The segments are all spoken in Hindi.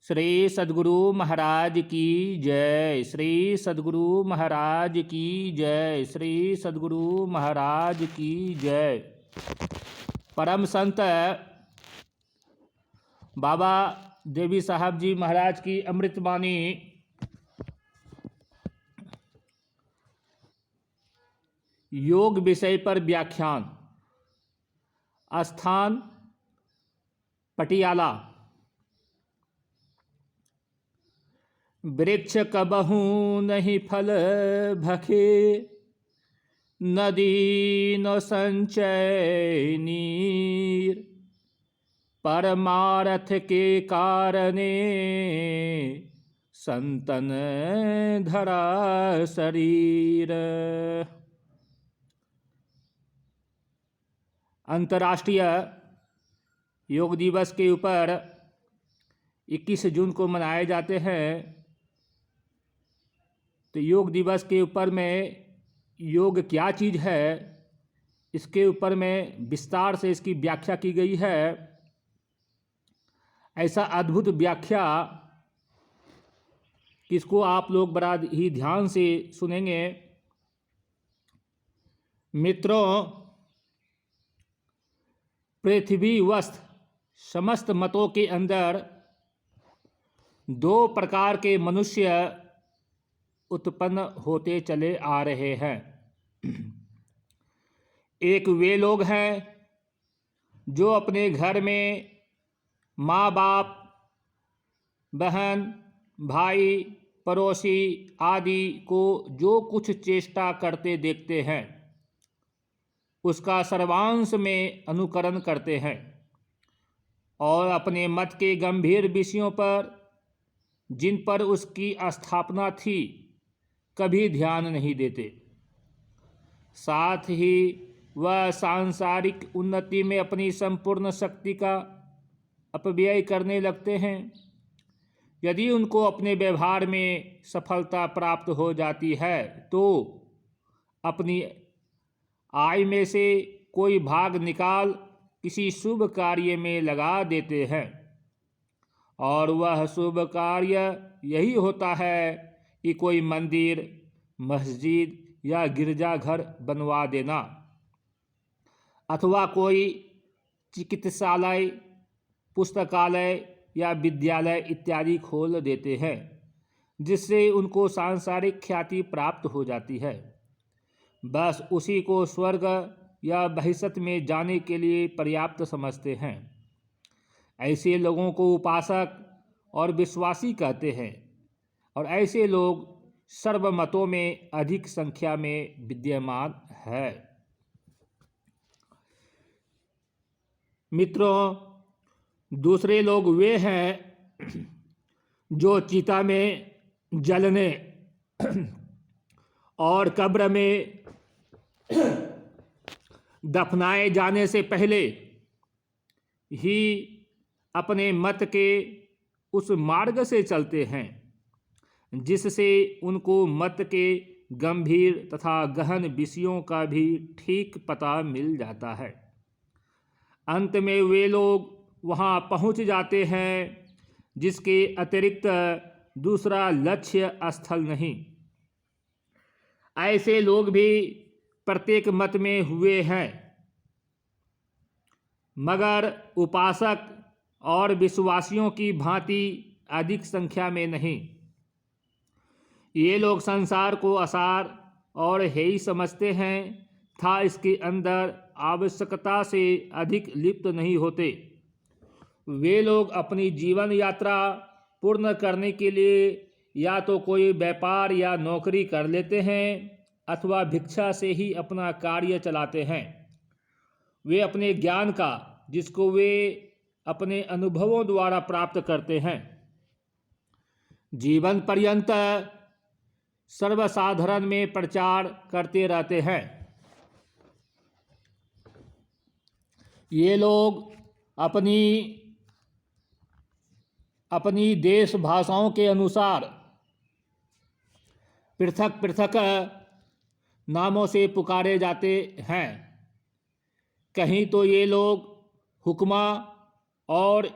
श्री सद्गुरु महाराज की जय। श्री सद्गुरु महाराज की जय। श्री सद्गुरु महाराज की जय। परम संत बाबा देवी साहब जी महाराज की अमृतवाणी योग विषय पर व्याख्यान। स्थान पटियाला। वृक्ष कबहू नहीं फल भखे, नदी न संचय नीर। परमार्थ के कारणे संतन धरा शरीर। अंतर्राष्ट्रीय योग दिवस के ऊपर 21 जून को मनाए जाते हैं। तो योग दिवस के ऊपर में योग क्या चीज़ है, इसके ऊपर में विस्तार से इसकी व्याख्या की गई है। ऐसा अद्भुत व्याख्या कि इसको आप लोग बड़ा ही ध्यान से सुनेंगे। मित्रों, पृथ्वी वस्त समस्त मतों के अंदर दो प्रकार के मनुष्य उत्पन्न होते चले आ रहे हैं। एक वे लोग हैं जो अपने घर में माँ बाप, बहन, भाई, पड़ोसी आदि को जो कुछ चेष्टा करते देखते हैं उसका सर्वांश में अनुकरण करते हैं और अपने मत के गंभीर विषयों पर, जिन पर उसकी स्थापना थी, कभी ध्यान नहीं देते। साथ ही वह सांसारिक उन्नति में अपनी संपूर्ण शक्ति का अपव्यय करने लगते हैं। यदि उनको अपने व्यवहार में सफलता प्राप्त हो जाती है तो अपनी आय में से कोई भाग निकाल किसी शुभ कार्य में लगा देते हैं और वह शुभ कार्य यही होता है कि कोई मंदिर, मस्जिद या गिरजाघर बनवा देना अथवा कोई चिकित्सालय, पुस्तकालय या विद्यालय इत्यादि खोल देते हैं, जिससे उनको सांसारिक ख्याति प्राप्त हो जाती है। बस उसी को स्वर्ग या बहिष्त में जाने के लिए पर्याप्त समझते हैं। ऐसे लोगों को उपासक और विश्वासी कहते हैं और ऐसे लोग सर्वमतों में अधिक संख्या में विद्यमान है। मित्रों, दूसरे लोग वे हैं जो चिता में जलने और कब्र में दफनाए जाने से पहले ही अपने मत के उस मार्ग से चलते हैं जिससे उनको मत के गंभीर तथा गहन विषयों का भी ठीक पता मिल जाता है। अंत में वे लोग वहाँ पहुँच जाते हैं जिसके अतिरिक्त दूसरा लक्ष्य स्थल नहीं। ऐसे लोग भी प्रत्येक मत में हुए हैं, मगर उपासक और विश्वासियों की भांति अधिक संख्या में नहीं। ये लोग संसार को असार और हेय समझते हैं तथा इसके अंदर आवश्यकता से अधिक लिप्त नहीं होते। वे लोग अपनी जीवन यात्रा पूर्ण करने के लिए या तो कोई व्यापार या नौकरी कर लेते हैं अथवा भिक्षा से ही अपना कार्य चलाते हैं। वे अपने ज्ञान का, जिसको वे अपने अनुभवों द्वारा प्राप्त करते हैं, जीवन पर्यंत सर्वसाधारण में प्रचार करते रहते हैं। ये लोग अपनी देश भाषाओं के अनुसार पृथक पृथक नामों से पुकारे जाते हैं। कहीं तो ये लोग हुक्मा और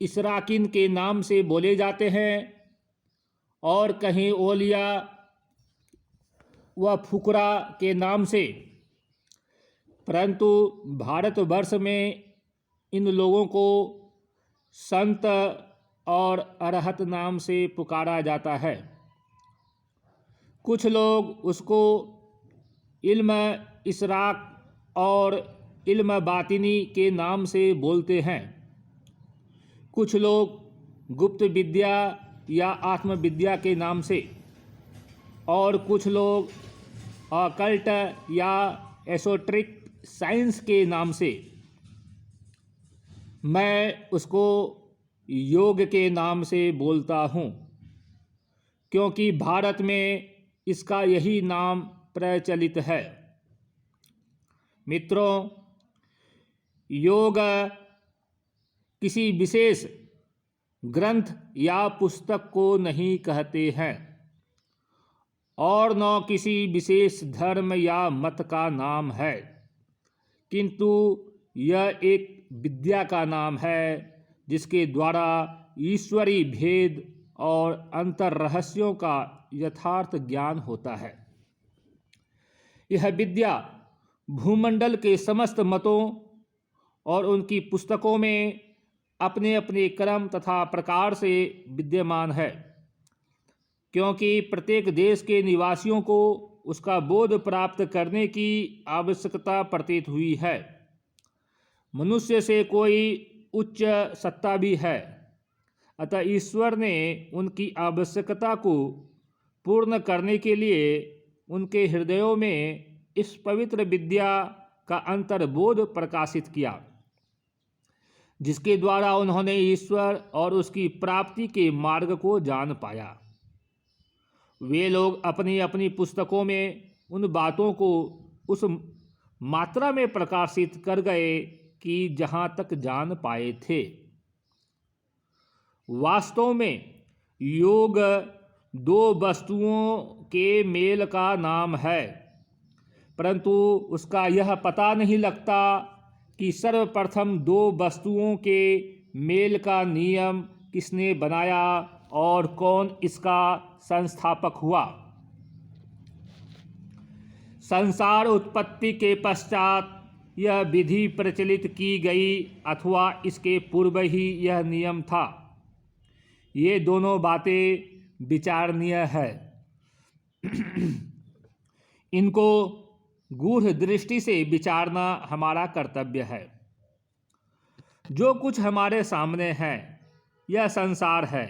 इसराकिन के नाम से बोले जाते हैं और कहीं ओलिया व फुकरा के नाम से, परंतु भारतवर्ष में इन लोगों को संत और अरहत नाम से पुकारा जाता है। कुछ लोग उसको इल्म इसराक और इल्म बातिनी के नाम से बोलते हैं। कुछ लोग गुप्त विद्या या आत्मविद्या के नाम से, और कुछ लोग अकल्ट या एसोट्रिक साइंस के नाम से। मैं उसको योग के नाम से बोलता हूँ, क्योंकि भारत में इसका यही नाम प्रचलित है। मित्रों, योग किसी विशेष ग्रंथ या पुस्तक को नहीं कहते हैं और न किसी विशेष धर्म या मत का नाम है, किंतु यह एक विद्या का नाम है जिसके द्वारा ईश्वरी भेद और अंतर रहस्यों का यथार्थ ज्ञान होता है। यह विद्या भूमंडल के समस्त मतों और उनकी पुस्तकों में अपने अपने क्रम तथा प्रकार से विद्यमान है, क्योंकि प्रत्येक देश के निवासियों को उसका बोध प्राप्त करने की आवश्यकता प्रतीत हुई है। मनुष्य से कोई उच्च सत्ता भी है, अतः ईश्वर ने उनकी आवश्यकता को पूर्ण करने के लिए उनके हृदयों में इस पवित्र विद्या का अंतर्बोध प्रकाशित किया, जिसके द्वारा उन्होंने ईश्वर और उसकी प्राप्ति के मार्ग को जान पाया। वे लोग अपनी अपनी पुस्तकों में उन बातों को उस मात्रा में प्रकाशित कर गए कि जहाँ तक जान पाए थे। वास्तव में योग दो वस्तुओं के मेल का नाम है, परंतु उसका यह पता नहीं लगता कि सर्वप्रथम दो वस्तुओं के मेल का नियम किसने बनाया और कौन इसका संस्थापक हुआ। संसार उत्पत्ति के पश्चात यह विधि प्रचलित की गई अथवा इसके पूर्व ही यह नियम था, ये दोनों बातें विचारणीय है। इनको गूढ़ दृष्टि से विचारना हमारा कर्तव्य है। जो कुछ हमारे सामने है यह संसार है,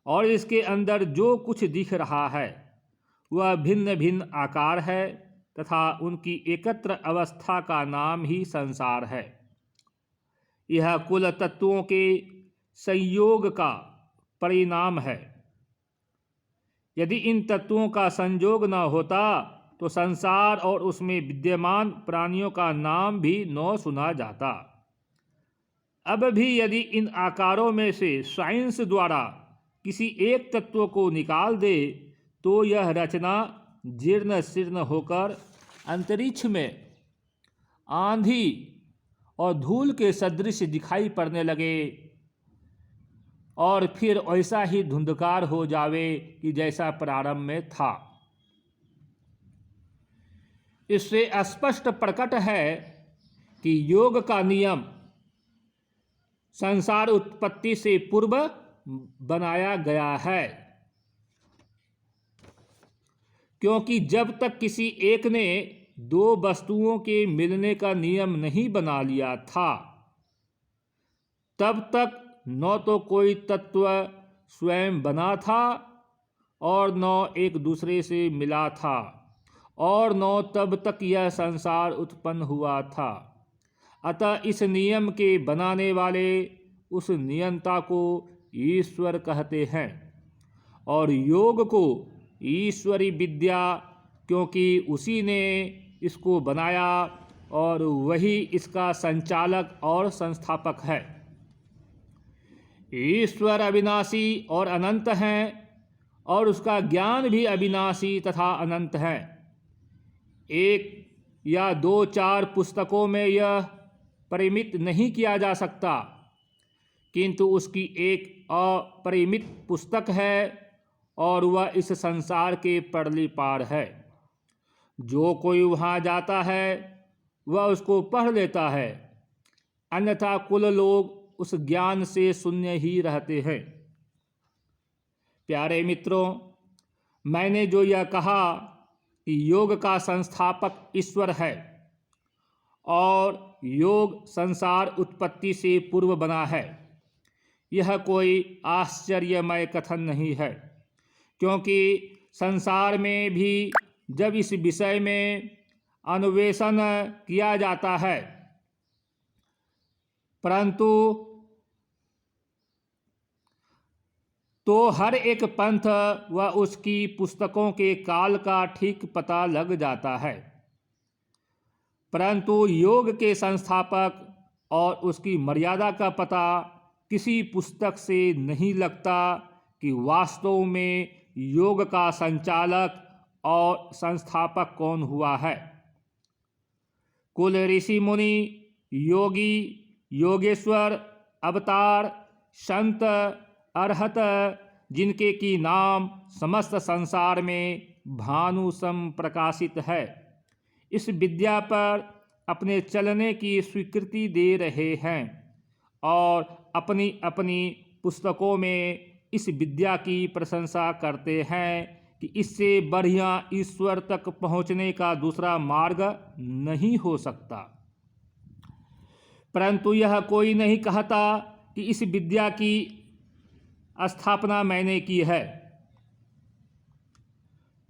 और इसके अंदर जो कुछ दिख रहा है वह भिन्न भिन्न आकार है तथा उनकी एकत्र अवस्था का नाम ही संसार है। यह कुल तत्वों के संयोग का परिणाम है। यदि इन तत्वों का संयोग न होता तो संसार और उसमें विद्यमान प्राणियों का नाम भी न सुना जाता। अब भी यदि इन आकारों में से साइंस द्वारा किसी एक तत्व को निकाल दे तो यह रचना जीर्ण शीर्ण होकर अंतरिक्ष में आंधी और धूल के सदृश दिखाई पड़ने लगे और फिर ऐसा ही धुंधकार हो जावे कि जैसा प्रारंभ में था। इससे स्पष्ट प्रकट है कि योग का नियम संसार उत्पत्ति से पूर्व बनाया गया है, क्योंकि जब तक किसी एक ने दो वस्तुओं के मिलने का नियम नहीं बना लिया था, तब तक न तो कोई तत्व स्वयं बना था और न एक दूसरे से मिला था, और न तब तक यह संसार उत्पन्न हुआ था। अतः इस नियम के बनाने वाले उस नियंता को ईश्वर कहते हैं, और योग को ईश्वरी विद्या, क्योंकि उसी ने इसको बनाया और वही इसका संचालक और संस्थापक है। ईश्वर अविनाशी और अनंत हैं और उसका ज्ञान भी अविनाशी तथा अनंत है। एक या दो चार पुस्तकों में यह परिमित नहीं किया जा सकता किंतु उसकी एक अपरिमित पुस्तक है और वह इस संसार के परली पार है। जो कोई वहाँ जाता है वह उसको पढ़ लेता है, अन्यथा कुल लोग उस ज्ञान से शून्य ही रहते हैं। प्यारे मित्रों, मैंने जो यह कहा कि योग का संस्थापक ईश्वर है और योग संसार उत्पत्ति से पूर्व बना है, यह कोई आश्चर्यमय कथन नहीं है, क्योंकि संसार में भी जब इस विषय में अन्वेषण किया जाता है, परंतु तो हर एक पंथ व उसकी पुस्तकों के काल का ठीक पता लग जाता है, परंतु योग के संस्थापक और उसकी मर्यादा का पता किसी पुस्तक से नहीं लगता कि वास्तव में योग का संचालक और संस्थापक कौन हुआ है। कुल ऋषि मुनि, योगी, योगेश्वर, अवतार, संत, अरहत, जिनके की नाम समस्त संसार में भानु सम प्रकाशित है, इस विद्या पर अपने चलने की स्वीकृति दे रहे हैं और अपनी अपनी पुस्तकों में इस विद्या की प्रशंसा करते हैं कि इससे बढ़िया ईश्वर तक पहुँचने का दूसरा मार्ग नहीं हो सकता। परंतु यह कोई नहीं कहता कि इस विद्या की स्थापना मैंने की है।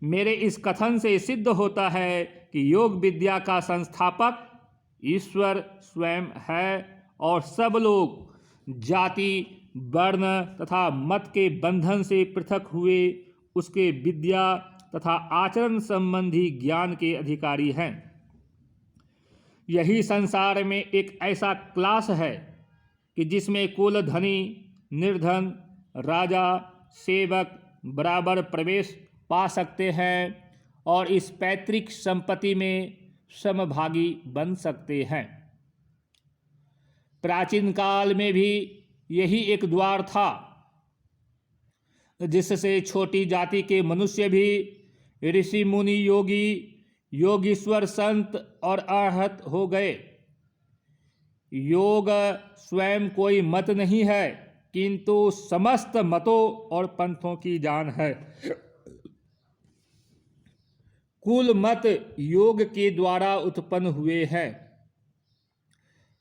मेरे इस कथन से सिद्ध होता है कि योग विद्या का संस्थापक ईश्वर स्वयं है और सब लोग जाति, वर्ण तथा मत के बंधन से पृथक हुए उसके विद्या तथा आचरण संबंधी ज्ञान के अधिकारी हैं। यही संसार में एक ऐसा क्लास है कि जिसमें कुल धनी, निर्धन, राजा, सेवक बराबर प्रवेश पा सकते हैं और इस पैतृक संपत्ति में समभागी बन सकते हैं। प्राचीन काल में भी यही एक द्वार था जिससे छोटी जाति के मनुष्य भी ऋषि मुनि, योगी, योगीश्वर, संत और अरहत हो गए। योग स्वयं कोई मत नहीं है, किंतु समस्त मतों और पंथों की जान है। कुल मत योग के द्वारा उत्पन्न हुए हैं।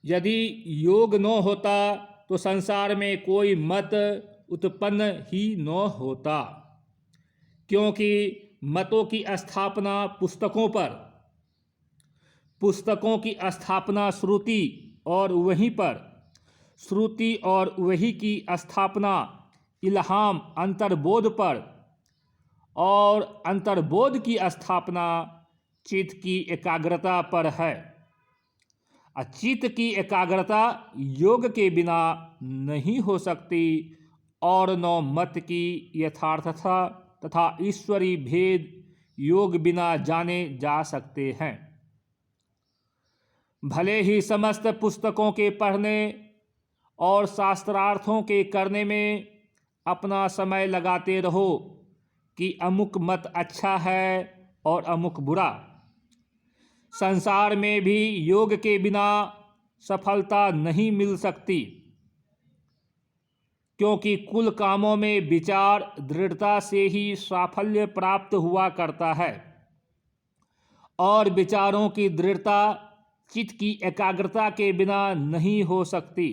यदि योग न होता तो संसार में कोई मत उत्पन्न ही न होता, क्योंकि मतों की स्थापना पुस्तकों पर, पुस्तकों की स्थापना श्रुति और वहीं पर, श्रुति और वही की स्थापना इल्हाम अंतर्बोध पर और अंतर्बोध की स्थापना चित्त की एकाग्रता पर है। चित्त की एकाग्रता योग के बिना नहीं हो सकती और न मत की यथार्थता तथा ईश्वरी भेद योग बिना जाने जा सकते हैं। भले ही समस्त पुस्तकों के पढ़ने और शास्त्रार्थों के करने में अपना समय लगाते रहो कि अमुक मत अच्छा है और अमुक बुरा, संसार में भी योग के बिना सफलता नहीं मिल सकती, क्योंकि कुल कामों में विचार दृढ़ता से ही साफल्य प्राप्त हुआ करता है और विचारों की दृढ़ता चित्त की एकाग्रता के बिना नहीं हो सकती।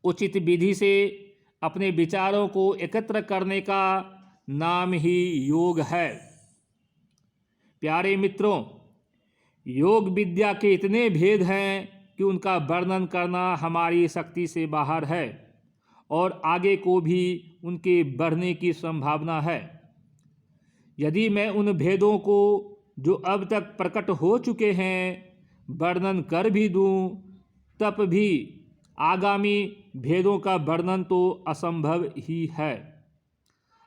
उचित विधि से अपने विचारों को एकत्र करने का नाम ही योग है। प्यारे मित्रों, योग विद्या के इतने भेद हैं कि उनका वर्णन करना हमारी शक्ति से बाहर है और आगे को भी उनके बढ़ने की संभावना है। यदि मैं उन भेदों को जो अब तक प्रकट हो चुके हैं वर्णन कर भी दूं, तब भी आगामी भेदों का वर्णन तो असंभव ही है।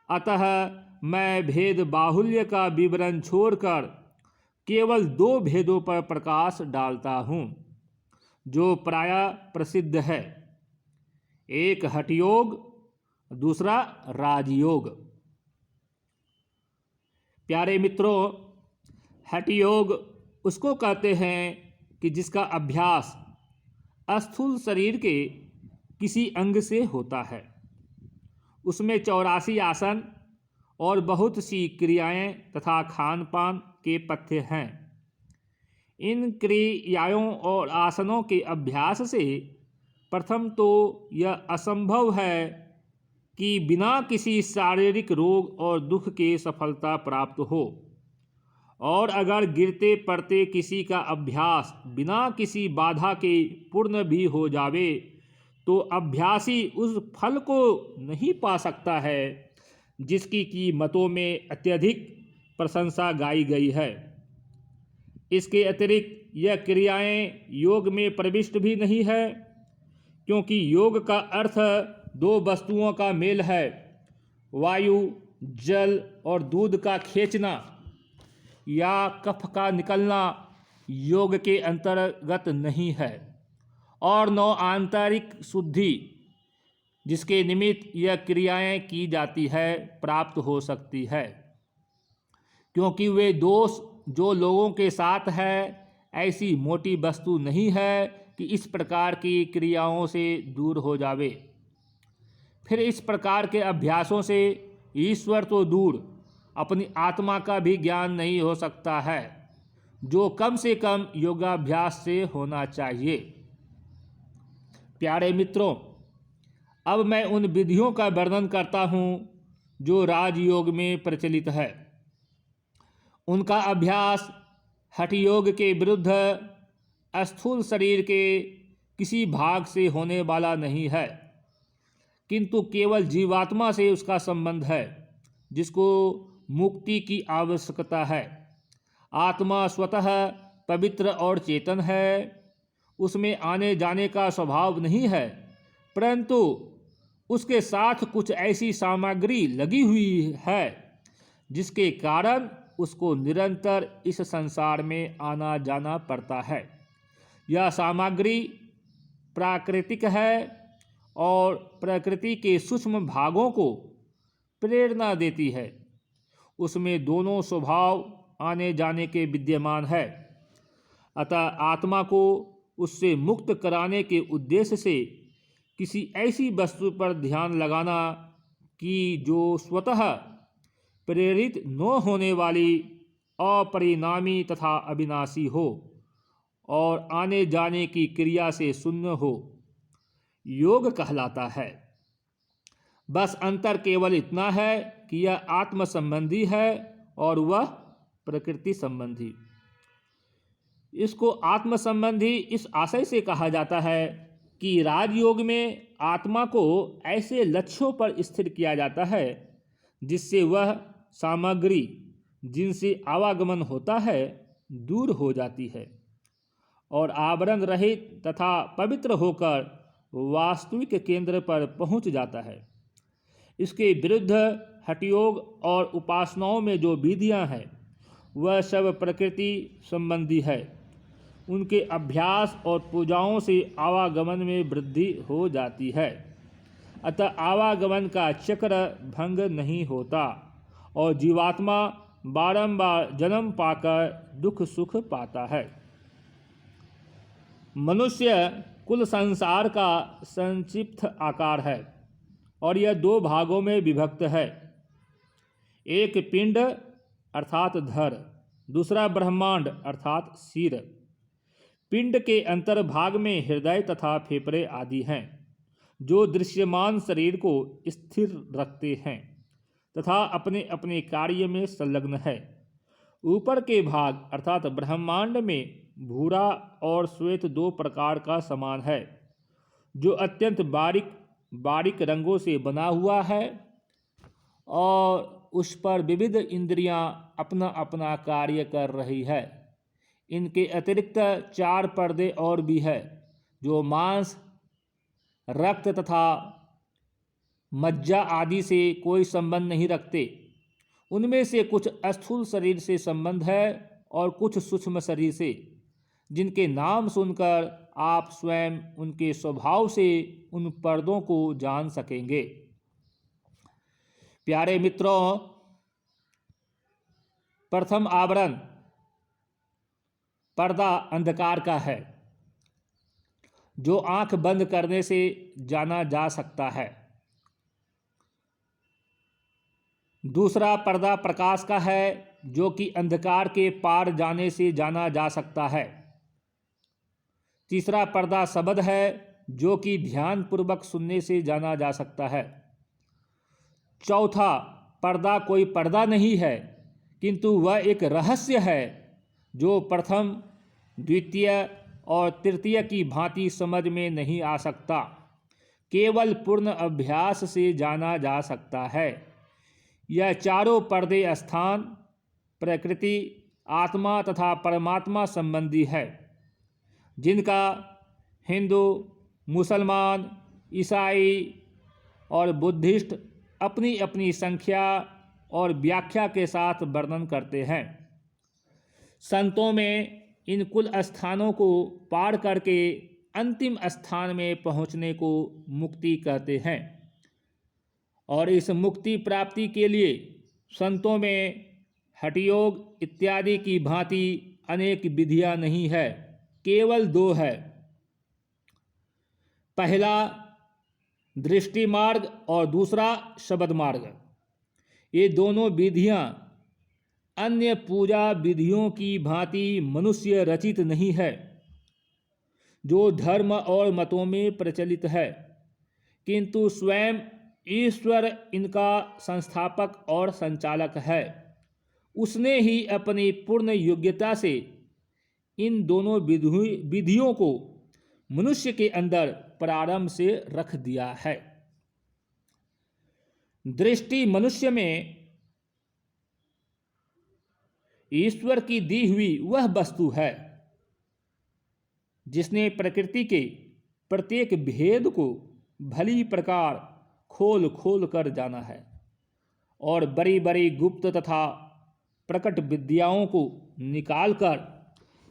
अतः मैं भेद बाहुल्य का विवरण छोड़कर केवल 2 भेदों पर प्रकाश डालता हूँ, जो प्रायः प्रसिद्ध है। एक हठयोग, दूसरा राजयोग। प्यारे मित्रों, हठयोग उसको कहते हैं कि जिसका अभ्यास स्थूल शरीर के किसी अंग से होता है। उसमें 84 आसन और बहुत सी क्रियाएं तथा खान पान के पथ्य हैं। इन क्रियाओं और आसनों के अभ्यास से प्रथम तो यह असंभव है कि बिना किसी शारीरिक रोग और दुख के सफलता प्राप्त हो, और अगर गिरते पड़ते किसी का अभ्यास बिना किसी बाधा के पूर्ण भी हो जावे तो अभ्यासी उस फल को नहीं पा सकता है जिसकी कीमतों में अत्यधिक प्रशंसा गाई गई है। इसके अतिरिक्त यह क्रियाएं योग में प्रविष्ट भी नहीं है, क्योंकि योग का अर्थ दो वस्तुओं का मेल है, वायु, जल और दूध का खींचना या कफ का निकलना योग के अंतर्गत नहीं है, और न आंतरिक शुद्धि जिसके निमित्त यह क्रियाएं की जाती है प्राप्त हो सकती है, क्योंकि वे दोष जो लोगों के साथ है ऐसी मोटी वस्तु नहीं है कि इस प्रकार की क्रियाओं से दूर हो जावे। फिर इस प्रकार के अभ्यासों से ईश्वर तो दूर अपनी आत्मा का भी ज्ञान नहीं हो सकता है, जो कम से कम योगाभ्यास से होना चाहिए। प्यारे मित्रों, अब मैं उन विधियों का वर्णन करता हूँ जो राजयोग में प्रचलित है। उनका अभ्यास हठयोग के विरुद्ध स्थूल शरीर के किसी भाग से होने वाला नहीं है, किंतु केवल जीवात्मा से उसका संबंध है, जिसको मुक्ति की आवश्यकता है। आत्मा स्वतः पवित्र और चेतन है, उसमें आने जाने का स्वभाव नहीं है, परंतु उसके साथ कुछ ऐसी सामग्री लगी हुई है जिसके कारण उसको निरंतर इस संसार में आना जाना पड़ता है। यह सामग्री प्राकृतिक है और प्रकृति के सूक्ष्म भागों को प्रेरणा देती है। उसमें दोनों स्वभाव आने जाने के विद्यमान है। अतः आत्मा को उससे मुक्त कराने के उद्देश्य से किसी ऐसी वस्तु पर ध्यान लगाना कि जो स्वतः प्रेरित न होने वाली, अपरिणामी तथा अविनाशी हो और आने जाने की क्रिया से शून्य हो, योग कहलाता है। बस अंतर केवल इतना है कि यह आत्म संबंधी है और वह प्रकृति संबंधी। इसको आत्म संबंधी इस आशय से कहा जाता है कि राजयोग में आत्मा को ऐसे लक्ष्यों पर स्थिर किया जाता है जिससे वह सामग्री जिनसे आवागमन होता है दूर हो जाती है और आवरण रहित तथा पवित्र होकर वास्तविक केंद्र पर पहुंच जाता है। इसके विरुद्ध हठयोग और उपासनाओं में जो विधियां हैं वह सब प्रकृति संबंधी है। उनके अभ्यास और पूजाओं से आवागमन में वृद्धि हो जाती है, अतः आवागमन का चक्र भंग नहीं होता और जीवात्मा बारंबार जन्म पाकर दुख सुख पाता है। मनुष्य कुल संसार का संक्षिप्त आकार है और यह दो भागों में विभक्त है। एक पिंड अर्थात धर, दूसरा ब्रह्मांड अर्थात सिर। पिंड के अंतर्भाग में हृदय तथा फेफड़े आदि हैं, जो दृश्यमान शरीर को स्थिर रखते हैं तथा अपने अपने कार्य में संलग्न है। ऊपर के भाग अर्थात ब्रह्मांड में भूरा और श्वेत दो प्रकार का समान है, जो अत्यंत बारीक बारीक रंगों से बना हुआ है और उस पर विविध इंद्रियां अपना अपना कार्य कर रही है। इनके अतिरिक्त 4 पर्दे और भी है, जो मांस, रक्त तथा मज्जा आदि से कोई संबंध नहीं रखते। उनमें से कुछ स्थूल शरीर से संबंध है और कुछ सूक्ष्म शरीर से, जिनके नाम सुनकर आप स्वयं उनके स्वभाव से उन पर्दों को जान सकेंगे। प्यारे मित्रों, प्रथम आवरण पर्दा अंधकार का है, जो आंख बंद करने से जाना जा सकता है। दूसरा पर्दा प्रकाश का है, जो कि अंधकार के पार जाने से जाना जा सकता है। तीसरा पर्दा शब्द है, जो कि ध्यानपूर्वक सुनने से जाना जा सकता है। चौथा पर्दा कोई पर्दा नहीं है, किंतु वह एक रहस्य है जो प्रथम, द्वितीय और तृतीय की भांति समझ में नहीं आ सकता। केवल पूर्ण अभ्यास से जाना जा सकता है। यह चारों पर्दे स्थान, प्रकृति, आत्मा तथा परमात्मा संबंधी है, जिनका हिंदू, मुसलमान, ईसाई और बुद्धिस्ट अपनी अपनी संख्या और व्याख्या के साथ वर्णन करते हैं। संतों में इन कुल स्थानों को पार करके अंतिम स्थान में पहुंचने को मुक्ति कहते हैं, और इस मुक्ति प्राप्ति के लिए संतों में हठयोग इत्यादि की भांति अनेक विधियां नहीं है, केवल दो है। पहला दृष्टि मार्ग और दूसरा शब्द मार्ग। ये दोनों विधियां अन्य पूजा विधियों की भांति मनुष्य रचित नहीं है, जो धर्म और मतों में प्रचलित है, किंतु स्वयं ईश्वर इनका संस्थापक और संचालक है। उसने ही अपनी पूर्ण योग्यता से इन दोनों विधियों को मनुष्य के अंदर प्रारंभ से रख दिया है। दृष्टि मनुष्य में ईश्वर की दी हुई वह वस्तु है जिसने प्रकृति के प्रत्येक भेद को भली प्रकार खोल खोल कर जाना है और बड़ी बड़ी गुप्त तथा प्रकट विद्याओं को निकालकर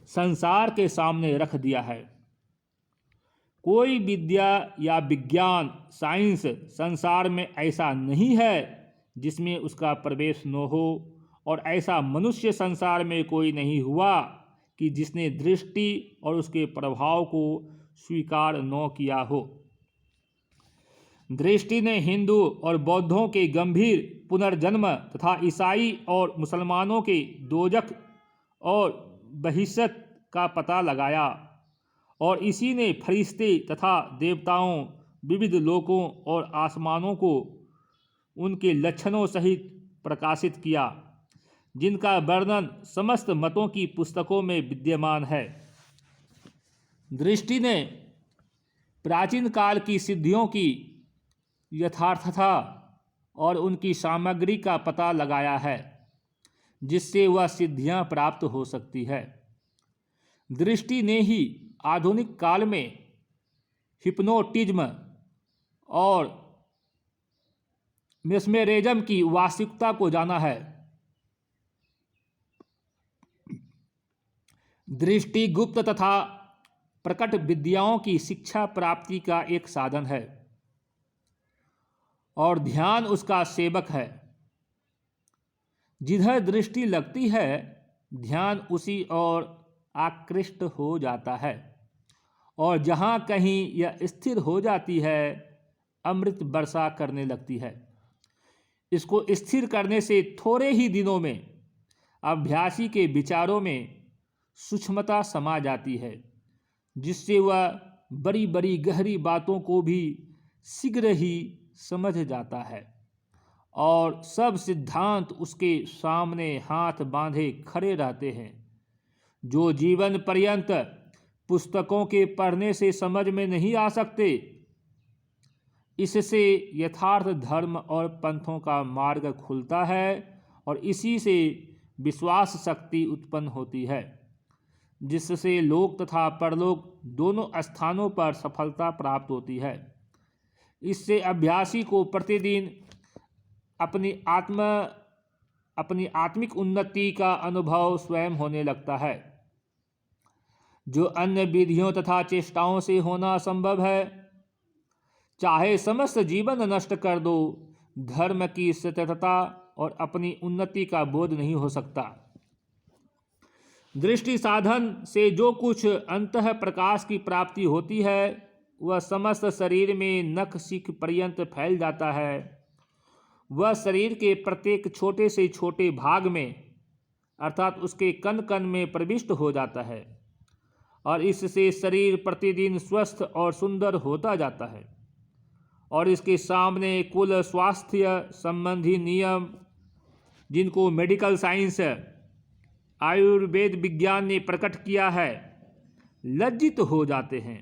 संसार के सामने रख दिया है। कोई विद्या या विज्ञान, साइंस संसार में ऐसा नहीं है जिसमें उसका प्रवेश न हो, और ऐसा मनुष्य संसार में कोई नहीं हुआ कि जिसने दृष्टि और उसके प्रभाव को स्वीकार न किया हो। दृष्टि ने हिंदू और बौद्धों के गंभीर पुनर्जन्म तथा ईसाई और मुसलमानों के दोजख और बहिश्त का पता लगाया, और इसी ने फरिश्ते तथा देवताओं, विविध लोकों और आसमानों को उनके लक्षणों सहित प्रकाशित किया, जिनका वर्णन समस्त मतों की पुस्तकों में विद्यमान है। दृष्टि ने प्राचीन काल की सिद्धियों की यथार्थता और उनकी सामग्री का पता लगाया है, जिससे वह सिद्धियां प्राप्त हो सकती है। दृष्टि ने ही आधुनिक काल में हिप्नोटिज्म और मेस्मेरिज्म की वास्तविकता को जाना है। दृष्टि गुप्त तथा प्रकट विद्याओं की शिक्षा प्राप्ति का एक साधन है, और ध्यान उसका सेवक है। जिधर दृष्टि लगती है, ध्यान उसी ओर आकृष्ट हो जाता है, और जहाँ कहीं यह स्थिर हो जाती है, अमृत वर्षा करने लगती है। इसको स्थिर करने से थोड़े ही दिनों में अभ्यासी के विचारों में सूक्ष्मता समा जाती है, जिससे वह बड़ी बड़ी गहरी बातों को भी शीघ्र ही समझ जाता है, और सब सिद्धांत उसके सामने हाथ बांधे खड़े रहते हैं, जो जीवन पर्यंत पुस्तकों के पढ़ने से समझ में नहीं आ सकते। इससे यथार्थ धर्म और पंथों का मार्ग खुलता है, और इसी से विश्वास शक्ति उत्पन्न होती है, जिससे लोक तथा परलोक दोनों स्थानों पर सफलता प्राप्त होती है। इससे अभ्यासी को प्रतिदिन अपनी आत्मिक उन्नति का अनुभव स्वयं होने लगता है। जो अन्य विधियों तथा चेष्टाओं से होना संभव है। चाहे समस्त जीवन नष्ट कर दो, धर्म की सत्यता और अपनी उन्नति का बोध नहीं हो सकता। दृष्टि साधन से जो कुछ अंतः प्रकाश की प्राप्ति होती है वह समस्त शरीर में नख शिख पर्यंत फैल जाता है। वह शरीर के प्रत्येक छोटे से छोटे भाग में अर्थात उसके कण कण में प्रविष्ट हो जाता है और इससे शरीर प्रतिदिन स्वस्थ और सुंदर होता जाता है। और इसके सामने कुल स्वास्थ्य संबंधी नियम, जिनको मेडिकल साइंस आयुर्वेद विज्ञान ने प्रकट किया है, लज्जित हो जाते हैं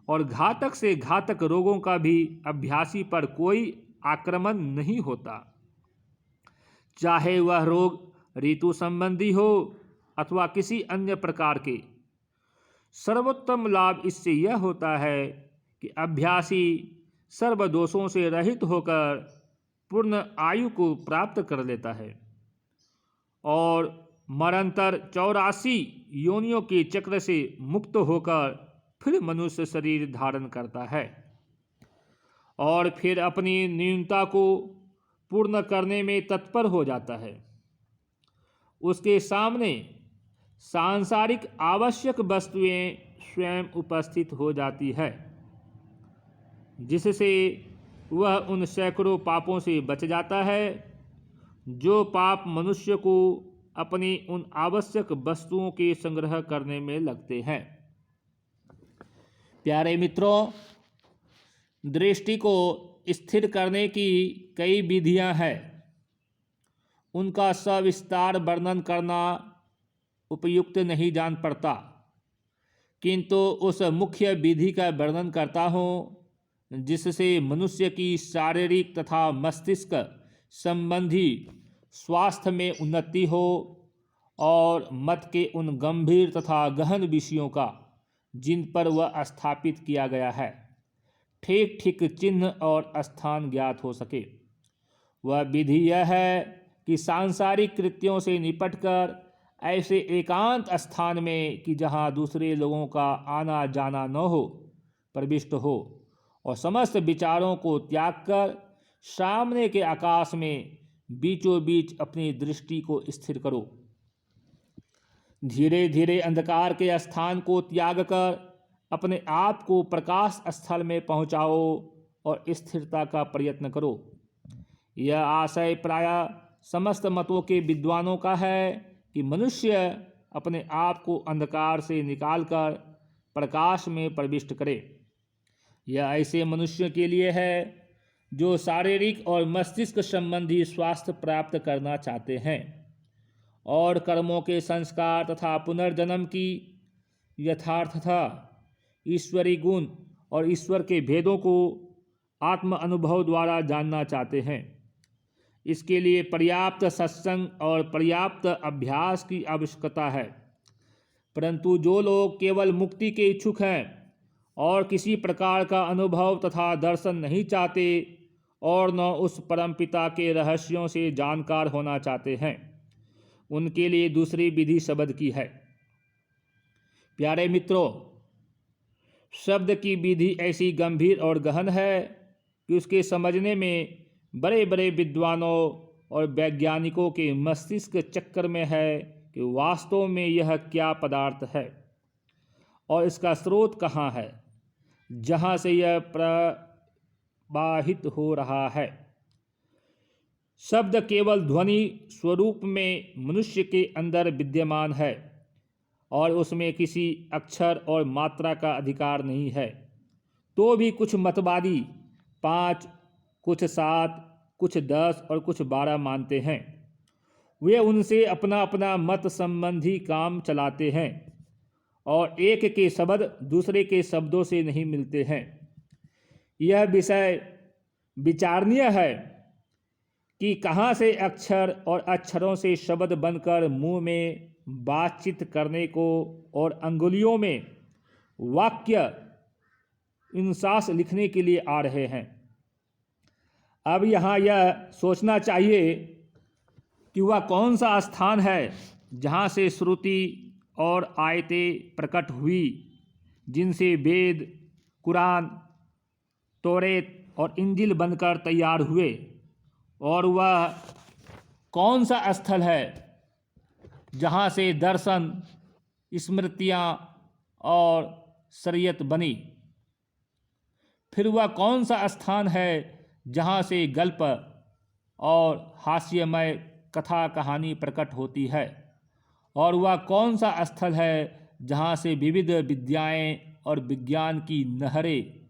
और घातक से घातक रोगों का भी अभ्यासी पर कोई आक्रमण नहीं होता। चाहे वह रोग ऋतु संबंधी हो अथवा किसी अन्य प्रकार के। सर्वोत्तम लाभ इससे यह होता है कि अभ्यासी सर्व दोषों से रहित होकर पूर्ण आयु को प्राप्त कर लेता है और मरणोत्तर 84 योनियों के चक्र से मुक्त होकर फिर मनुष्य शरीर धारण करता है और फिर अपनी न्यूनता को पूर्ण करने में तत्पर हो जाता है। उसके सामने सांसारिक आवश्यक वस्तुएं स्वयं उपस्थित हो जाती है, जिससे वह उन सैकड़ों पापों से बच जाता है जो पाप मनुष्य को अपनी उन आवश्यक वस्तुओं के संग्रह करने में लगते हैं। प्यारे मित्रों, दृष्टि को स्थिर करने की कई विधियां हैं। उनका सविस्तार वर्णन करना उपयुक्त नहीं जान पड़ता, किंतु उस मुख्य विधि का वर्णन करता हूँ जिससे मनुष्य की शारीरिक तथा मस्तिष्क संबंधी स्वास्थ्य में उन्नति हो और मत के उन गंभीर तथा गहन विषयों का जिन पर वह स्थापित किया गया है ठीक ठीक चिन्ह और स्थान ज्ञात हो सके। वह विधि यह है कि सांसारिक कृत्यों से निपटकर ऐसे एकांत स्थान में कि जहाँ दूसरे लोगों का आना जाना न हो प्रविष्ट हो और समस्त विचारों को त्याग कर सामने के आकाश में बीचों बीच अपनी दृष्टि को स्थिर करो। धीरे धीरे अंधकार के स्थान को त्याग कर अपने आप को प्रकाश स्थल में पहुँचाओ और स्थिरता का प्रयत्न करो। यह आशय प्रायः समस्त मतों के विद्वानों का है कि मनुष्य अपने आप को अंधकार से निकालकर प्रकाश में प्रविष्ट करे। यह ऐसे मनुष्य के लिए है जो शारीरिक और मस्तिष्क संबंधी स्वास्थ्य प्राप्त करना चाहते हैं और कर्मों के संस्कार तथा पुनर्जन्म की यथार्थता, ईश्वरी गुण और ईश्वर के भेदों को आत्म अनुभव द्वारा जानना चाहते हैं। इसके लिए पर्याप्त सत्संग और पर्याप्त अभ्यास की आवश्यकता है। परंतु जो लोग केवल मुक्ति के इच्छुक हैं और किसी प्रकार का अनुभव तथा दर्शन नहीं चाहते और न उस परमपिता के रहस्यों से जानकार होना चाहते हैं, उनके लिए दूसरी विधि शब्द की है। प्यारे मित्रों, शब्द की विधि ऐसी गंभीर और गहन है कि उसके समझने में बड़े बड़े विद्वानों और वैज्ञानिकों के मस्तिष्क चक्कर में है कि वास्तव में यह क्या पदार्थ है और इसका स्रोत कहाँ है जहाँ से यह प्रवाहित हो रहा है। शब्द केवल ध्वनि स्वरूप में मनुष्य के अंदर विद्यमान है और उसमें किसी अक्षर और मात्रा का अधिकार नहीं है। तो भी कुछ मतवादी 5, कुछ 7, कुछ 10 और कुछ 12 मानते हैं। वे उनसे अपना अपना मत संबंधी काम चलाते हैं और एक के शब्द दूसरे के शब्दों से नहीं मिलते हैं। यह विषय विचारणीय है कि कहाँ से अक्षर और अक्षरों से शब्द बनकर मुंह में बातचीत करने को और अंगुलियों में वाक्य इंसास लिखने के लिए आ रहे हैं। अब यहाँ यह सोचना चाहिए कि वह कौन सा स्थान है जहाँ से श्रुति और आयतें प्रकट हुई जिनसे वेद, कुरान, तौरेत और इंजिल बनकर तैयार हुए। और वह कौन सा स्थल है जहाँ से दर्शन, स्मृतियाँ और शरीयत बनी? फिर वह कौन सा स्थान है जहाँ से गल्प और हास्यमय कथा कहानी प्रकट होती है? और वह कौन सा स्थल है जहाँ से विविध विद्याएं और विज्ञान की नहरें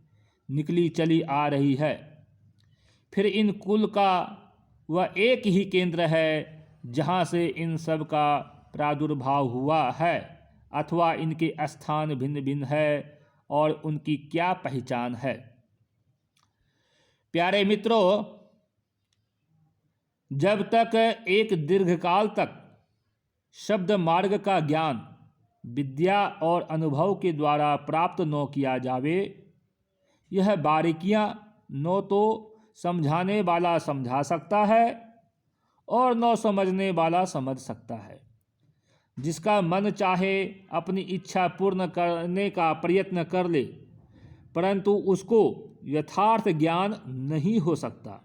निकली चली आ रही है? फिर इन कुल का वह एक ही केंद्र है जहाँ से इन सब का प्रादुर्भाव हुआ है, अथवा इनके स्थान भिन्न भिन्न है और उनकी क्या पहचान है? प्यारे मित्रों, जब तक एक दीर्घकाल तक शब्द मार्ग का ज्ञान विद्या और अनुभव के द्वारा प्राप्त न किया जावे, यह बारीकियां न तो समझाने वाला समझा सकता है और न समझने वाला समझ सकता है। जिसका मन चाहे अपनी इच्छा पूर्ण करने का प्रयत्न कर ले, परंतु उसको यथार्थ ज्ञान नहीं हो सकता।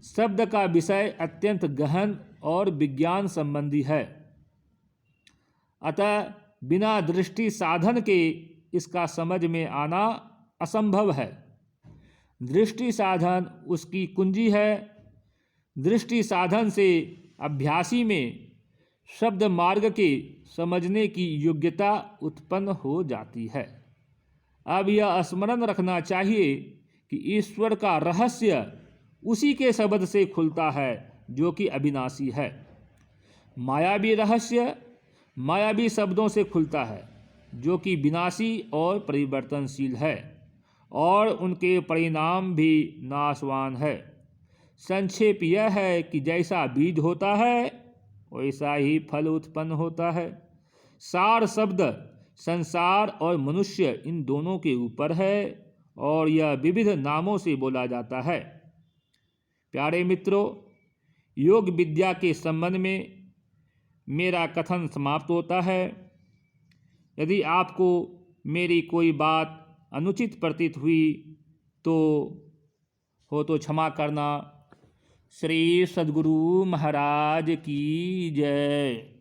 शब्द का विषय अत्यंत गहन और विज्ञान संबंधी है, अतः बिना दृष्टि साधन के इसका समझ में आना असंभव है। दृष्टि साधन उसकी कुंजी है। दृष्टि साधन से अभ्यासी में शब्द मार्ग के समझने की योग्यता उत्पन्न हो जाती है। अब यह स्मरण रखना चाहिए कि ईश्वर का रहस्य उसी के शब्द से खुलता है जो कि अविनाशी है। मायावी रहस्य मायावी शब्दों से खुलता है जो कि विनाशी और परिवर्तनशील है, और उनके परिणाम भी नाशवान है। संक्षेप यह है कि जैसा बीज होता है वैसा ही फल उत्पन्न होता है। सार शब्द संसार और मनुष्य इन दोनों के ऊपर है और यह विविध नामों से बोला जाता है। प्यारे मित्रों, योग विद्या के संबंध में मेरा कथन समाप्त होता है। यदि आपको मेरी कोई बात अनुचित प्रतीत हुई तो क्षमा करना। श्री सद्गुरु महाराज की जय।